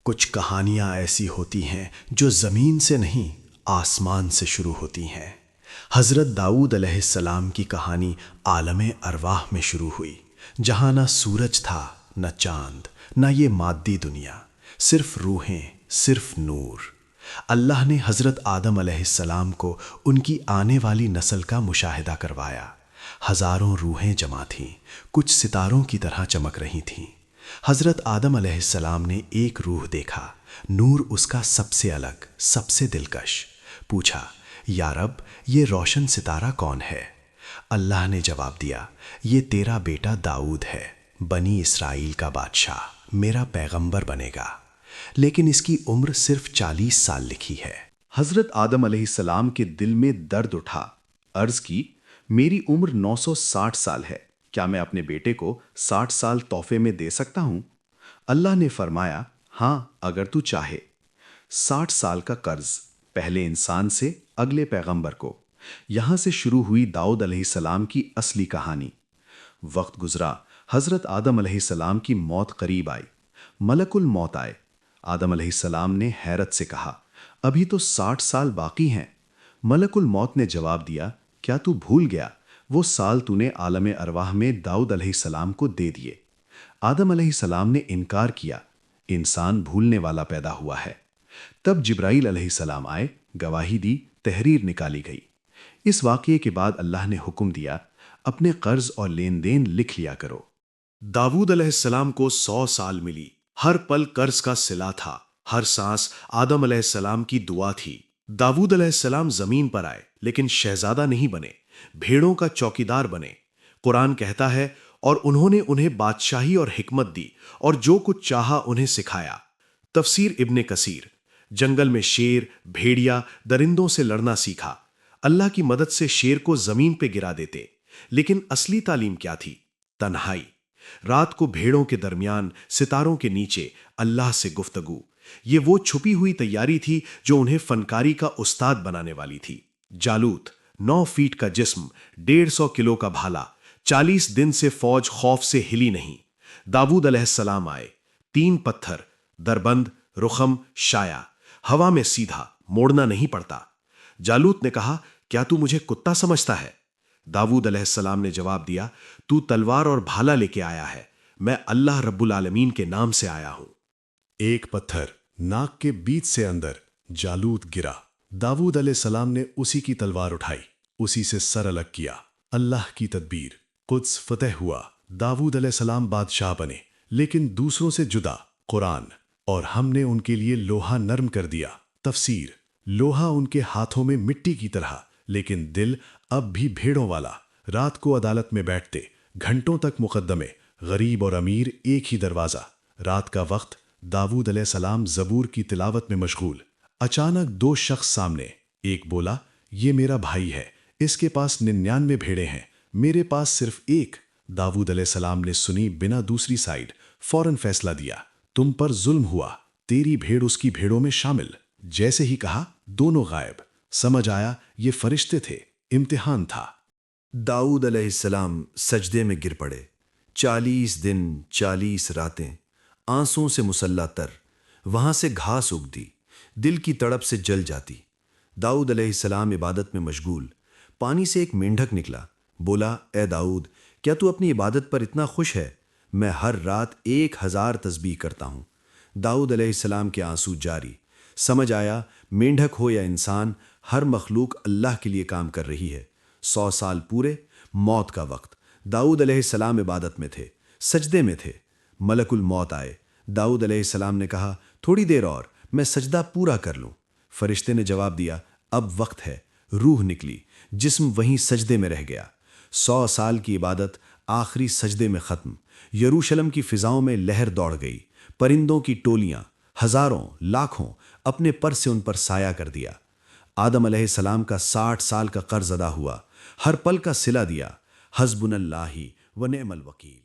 کچھ کہانیاں ایسی ہوتی ہیں جو زمین سے نہیں آسمان سے شروع ہوتی ہیں۔ حضرت داؤد علیہ السلام کی کہانی عالم ارواح میں شروع ہوئی، جہاں نہ سورج تھا، نہ چاند، نہ یہ مادی دنیا، صرف روحیں، صرف نور۔ اللہ نے حضرت آدم علیہ السلام کو ان کی آنے والی نسل کا مشاہدہ کروایا۔ ہزاروں روحیں جمع تھیں، کچھ ستاروں کی طرح چمک رہی تھیں۔ حضرت آدم علیہ السلام نے ایک روح دیکھا، نور اس کا سب سے الگ، سب سے دلکش۔ پوچھا، یا رب، یہ روشن ستارہ کون ہے؟ اللہ نے جواب دیا، یہ تیرا بیٹا داؤد ہے، بنی اسرائیل کا بادشاہ، میرا پیغمبر بنے گا، لیکن اس کی عمر صرف 40 سال لکھی ہے۔ حضرت آدم علیہ السلام کے دل میں درد اٹھا، عرض کی، میری عمر 960 سال ہے، کیا میں اپنے بیٹے کو 60 سال تحفے میں دے سکتا ہوں؟ اللہ نے فرمایا، ہاں، اگر تو چاہے۔ 60 سال کا قرض، پہلے انسان سے اگلے پیغمبر کو۔ یہاں سے شروع ہوئی داؤد علیہ السلام کی اصلی کہانی۔ وقت گزرا، حضرت آدم علیہ السلام کی موت قریب آئی۔ ملک الموت آئے۔ آدم علیہ السلام نے حیرت سے کہا، ابھی تو 60 سال باقی ہیں۔ ملک الموت نے جواب دیا، کیا تو بھول گیا وہ سال تو نے عالم ارواح میں داؤد علیہ السلام کو دے دیے؟ آدم علیہ السلام نے انکار کیا، انسان بھولنے والا پیدا ہوا ہے۔ تب جبرائیل علیہ السلام آئے، گواہی دی، تحریر نکالی گئی۔ اس واقعے کے بعد اللہ نے حکم دیا، اپنے قرض اور لین دین لکھ لیا کرو۔ داؤد علیہ السلام کو 100 سال ملی، ہر پل قرض کا صلہ تھا، ہر سانس آدم علیہ السلام کی دعا تھی۔ داؤد علیہ السلام زمین پر آئے، لیکن شہزادہ نہیں بنے، بھیڑوں کا چوکیدار بنے۔ قرآن کہتا ہے، اور انہوں نے انہیں بادشاہی اور حکمت دی، اور جو کچھ چاہا انہیں سکھایا۔ تفسیر ابن کثیر۔ جنگل میں شیر، بھیڑیا، درندوں سے لڑنا سیکھا۔ اللہ کی مدد سے شیر کو زمین پہ گرا دیتے، لیکن اصلی تعلیم کیا تھی؟ تنہائی۔ رات کو بھیڑوں کے درمیان، ستاروں کے نیچے، اللہ سے گفتگو۔ یہ وہ چھپی ہوئی تیاری تھی جو انہیں فنکاری کا استاد بنانے والی تھی۔ جالوت، 9 فیٹ کا جسم، 150 کلو کا بھالا، 40 دن سے فوج خوف سے ہلی نہیں۔ داؤد علیہ السلام آئے، 3 پتھر، دربند، رخم، شایا، ہوا میں سیدھا، موڑنا نہیں پڑتا۔ جالوت نے کہا، کیا تو مجھے کتا سمجھتا ہے؟ داؤد علیہ السلام نے جواب دیا، تو تلوار اور بھالا لے کے آیا ہے، میں اللہ رب العالمین کے نام سے آیا ہوں۔ ایک پتھر ناک کے بیچ سے اندر، جالوت گرا۔ داؤد علیہ السلام نے اسی کی تلوار اٹھائی، اسی سے سر الگ کیا۔ اللہ کی تدبیر، قدس فتح ہوا، داؤد علیہ السلام بادشاہ بنے، لیکن دوسروں سے جدا۔ قرآن، اور ہم نے ان کے لیے لوہا نرم کر دیا۔ تفسیر، لوہا ان کے ہاتھوں میں مٹی کی طرح، لیکن دل اب بھی بھیڑوں والا۔ رات کو عدالت میں بیٹھتے، گھنٹوں تک مقدمے، غریب اور امیر ایک ہی دروازہ۔ رات کا وقت، داؤد علیہ السلام زبور کی تلاوت میں مشغول۔ اچانک 2 شخص سامنے، ایک بولا، یہ میرا بھائی ہے، اس کے پاس 99 بھیڑیں ہیں، میرے پاس صرف ایک۔ داؤد علیہ السلام نے سنی بنا دوسری سائیڈ، فوراً فیصلہ دیا، تم پر ظلم ہوا، تیری بھیڑ اس کی بھیڑوں میں شامل۔ جیسے ہی کہا، دونوں غائب۔ سمجھ آیا یہ فرشتے تھے، امتحان تھا۔ داؤد علیہ السلام سجدے میں گر پڑے۔ 40 دن 40 راتیں آنسوں سے مسلح تر، وہاں سے گھاس اگتی، دل کی تڑپ سے جل جاتی۔ داؤد علیہ السلام عبادت میں مشغول۔ پانی سے ایک مینڈھک نکلا، بولا، اے داؤد، کیا تو اپنی عبادت پر اتنا خوش ہے؟ میں ہر رات 1000 تسبیح کرتا ہوں۔ داؤد علیہ السلام کے آنسو جاری۔ سمجھ آیا، مینڈھک ہو یا انسان، ہر مخلوق اللہ کے لیے کام کر رہی ہے۔ 100 سال پورے، موت کا وقت۔ داؤد علیہ السلام عبادت میں تھے، سجدے میں تھے۔ ملک الموت آئے۔ داؤد علیہ السلام نے کہا، تھوڑی دیر اور، میں سجدہ پورا کر لوں۔ فرشتے نے جواب دیا، اب وقت ہے۔ روح نکلی، جسم وہیں سجدے میں رہ گیا۔ 100 سال کی عبادت آخری سجدے میں ختم۔ یروشلم کی فضاؤں میں لہر دوڑ گئی، پرندوں کی ٹولیاں، ہزاروں، لاکھوں، اپنے پر سے ان پر سایہ کر دیا۔ آدم علیہ السلام کا 60 سال کا قرض ادا ہوا، ہر پل کا صلہ دیا۔ حسبنا اللہ و نعم الوکیل۔